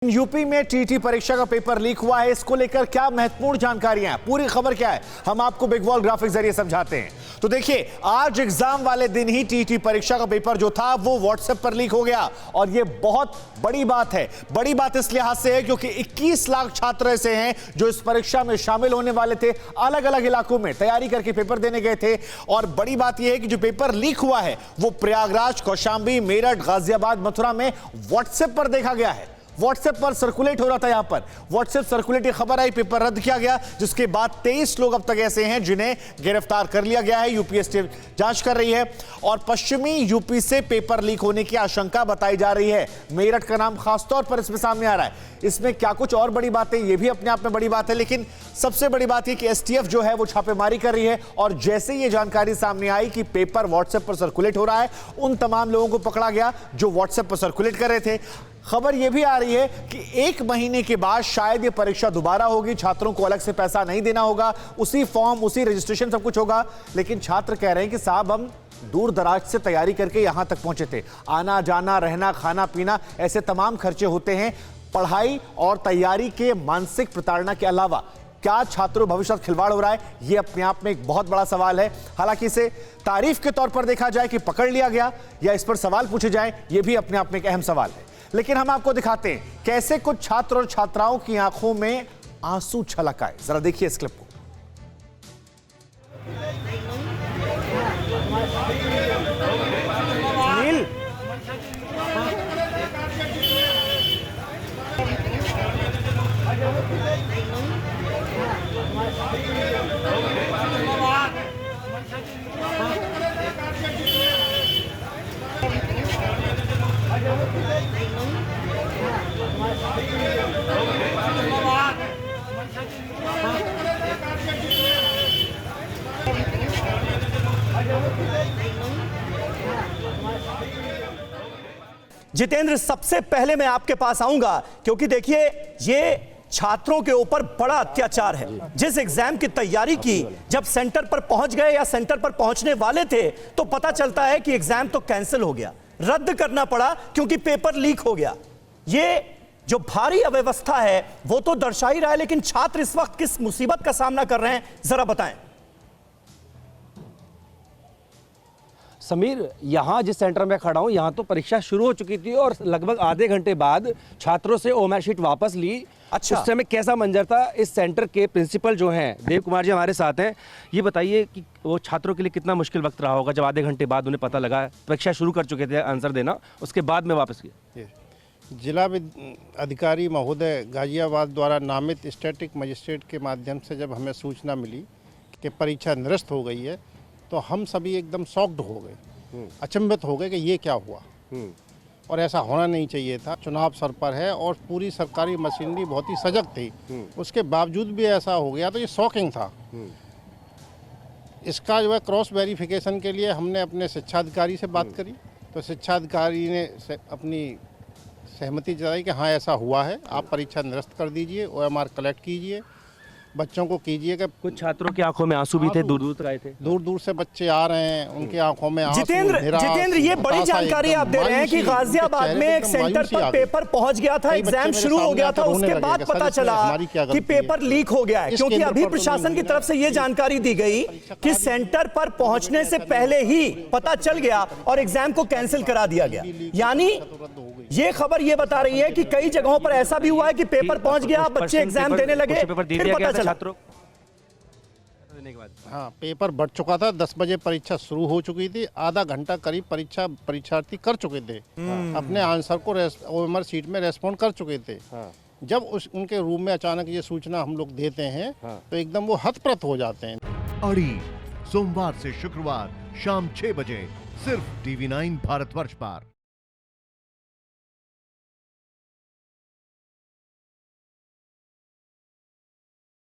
UP में TT परीक्षा का पेपर लीक हुआ है। इसको लेकर क्या महत्वपूर्ण जानकारियां हैं, पूरी खबर क्या है, हम आपको बिग वॉल ग्राफिक्स जरिए समझाते हैं। तो देखिए, आज एग्जाम वाले दिन ही टीटी परीक्षा का पेपर जो था वो व्हाट्सएप पर लीक हो गया और ये बहुत बड़ी बात है। बड़ी बात इस लिहाज से है क्योंकि 21 लाख छात्र ऐसे हैं जो इस परीक्षा में शामिल होने वाले थे, अलग अलग इलाकों में तैयारी करके पेपर देने गए थे। और बड़ी बात यह है कि जो पेपर लीक हुआ है वो प्रयागराज, कौशांबी, मेरठ, गाजियाबाद, मथुरा में व्हाट्सएप पर देखा गया है। व्हाट्सएप पर सर्कुलेट हो रहा था। यहां पर व्हाट्सएप सर्कुलेट की खबर आई, पेपर रद्द किया गया, जिसके बाद 23 लोग अब तक ऐसे हैं जिन्हें गिरफ्तार कर लिया गया है। यूपीएससी जांच कर रही है और पश्चिमी यूपी से पेपर लीक होने की आशंका बताई जा रही है। मेरठ का नाम खासतौर पर इसमें सामने आ रहा है। इसमें क्या कुछ और बड़ी बातें, यह भी अपने आप में बड़ी बात है, लेकिन सबसे बड़ी बात यह कि एसटीएफ जो है वो छापेमारी कर रही है और जैसे ये जानकारी सामने आई कि पेपर व्हाट्सएप पर सर्कुलेट हो रहा है, उन तमाम लोगों को पकड़ा गया जो व्हाट्सएप पर सर्कुलेट कर रहे थे। खबर यह भी आ रही है कि 1 महीने के बाद शायद यह परीक्षा दोबारा होगी, छात्रों को अलग से पैसा नहीं देना होगा, उसी फॉर्म, उसी रजिस्ट्रेशन सब कुछ होगा। लेकिन छात्र कह रहे हैं कि साहब, हम दूर दराज से तैयारी करके यहां तक पहुंचे थे, आना जाना, रहना, खाना पीना, ऐसे तमाम खर्चे होते हैं। पढ़ाई और तैयारी के मानसिक प्रताड़ना के अलावा क्या छात्रों भविष्य साथ खिलवाड़ हो रहा है, यह अपने आप में एक बहुत बड़ा सवाल है। हालांकि इसे तारीफ के तौर पर देखा जाए कि पकड़ लिया गया, या इस पर सवाल पूछे जाएं, यह भी अपने आप में एक अहम सवाल है। लेकिन हम आपको दिखाते हैं कैसे कुछ छात्र और छात्राओं की आंखों में आंसू छलक आए। जरा देखिए इस क्लिप को। नील, जितेंद्र, सबसे पहले मैं आपके पास आऊंगा क्योंकि देखिए, ये छात्रों के ऊपर बड़ा अत्याचार है। जिस एग्जाम की तैयारी की, जब सेंटर पर पहुंच गए या सेंटर पर पहुंचने वाले थे तो पता चलता है कि एग्जाम तो कैंसिल हो गया, रद्द करना पड़ा क्योंकि पेपर लीक हो गया। ये जो भारी अव्यवस्था है वो तो दर्शा ही रहा है, लेकिन छात्र इस वक्त किस मुसीबत का सामना कर रहे हैं, जरा बताएं। समीर, यहाँ जिस सेंटर में खड़ा हूँ, यहाँ तो परीक्षा शुरू हो चुकी थी और लगभग आधे घंटे बाद छात्रों से ओमआर शीट वापस ली। अच्छा, उस समय कैसा मंजर था? इस सेंटर के प्रिंसिपल जो हैं देव कुमार जी हमारे साथ हैं, ये बताइए कि वो छात्रों के लिए कितना मुश्किल वक्त रहा होगा जब आधे घंटे बाद उन्हें पता लगा परीक्षा शुरू कर चुके थे आंसर देना, उसके बाद में वापस किया। जिला अधिकारी महोदय गाजियाबाद द्वारा नामित स्टैटिक मजिस्ट्रेट के माध्यम से जब हमें सूचना मिली कि परीक्षा निरस्त हो गई है तो हम सभी एकदम शॉक्ड हो गए, अचंभित हो गए कि ये क्या हुआ और ऐसा होना नहीं चाहिए था। चुनाव सर पर है और पूरी सरकारी मशीनरी बहुत ही सजग थी, उसके बावजूद भी ऐसा हो गया तो ये शॉकिंग था। इसका जो है क्रॉस वेरिफिकेशन के लिए हमने अपने शिक्षा अधिकारी से बात करी तो शिक्षा अधिकारी ने अपनी सहमति जताई कि हाँ ऐसा हुआ है, आप परीक्षा निरस्त कर दीजिए, ओएमआर कलेक्ट कीजिए, बच्चों को कीजिए। कि कुछ छात्रों की आंखों में आंसू भी थे, दूर दूर तक आए थे, दूर दूर से बच्चे आ रहे हैं, उनकी आंखों में आंसू। जितेंद्र, ये बड़ी जानकारी आप दे रहे हैं कि गाजियाबाद में एक सेंटर पर पेपर पहुंच गया था, एग्जाम शुरू हो गया था, उसके बाद पता चला कि पेपर लीक हो गया है, क्योंकि अभी प्रशासन की तरफ से ये जानकारी दी गई कि सेंटर पर पहुंचने से पहले ही पता चल गया और एग्जाम को कैंसिल करा दिया गया। यानी ये खबर ये बता रही है कि कई जगहों पर ऐसा भी हुआ है कि पेपर पहुंच गया, बच्चे एग्जाम देने लगे, फिर पता चला। हाँ, पेपर बढ़ चुका था, 10 बजे परीक्षा शुरू हो चुकी थी, आधा घंटा करीब परीक्षार्थी कर चुके थे, अपने आंसर को ओएमआर शीट में रेस्पॉन्ड कर चुके थे। जब उनके रूम में अचानक ये सूचना हम लोग देते हैं तो एकदम वो हतप्रत हो जाते हैं। अड़ी सोमवार से शुक्रवार शाम 6 बजे सिर्फ TV9 भारतवर्ष पर।